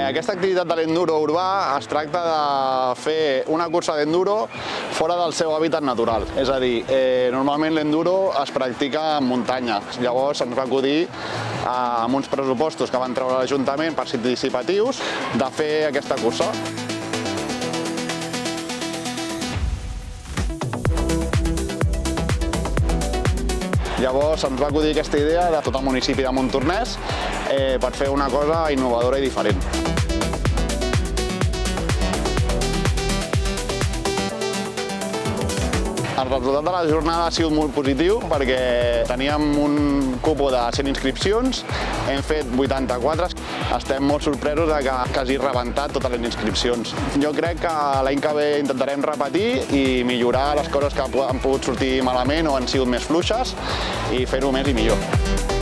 Aquesta activitat de l'enduro urbà es tracta de fer una cursa d'enduro fora del seu hàbitat natural. És a dir, normalment l'enduro es practica en muntanya. Llavors ens va acudir, amb uns pressupostos que van treure l'Ajuntament participatius, de fer aquesta cursa. Llavors ens va acudir aquesta idea de tot el municipi de Montornès per fer una cosa innovadora i diferent. El resultat de la jornada ha sigut molt positiu perquè teníem un cupo de 100 inscripcions, hem fet 84. Estem molt sorpresos de que hagi rebentat totes les inscripcions. Jo crec que l'any que ve intentarem repetir i millorar les coses que han pogut sortir malament o han sigut més fluixes i fer-ho més i millor.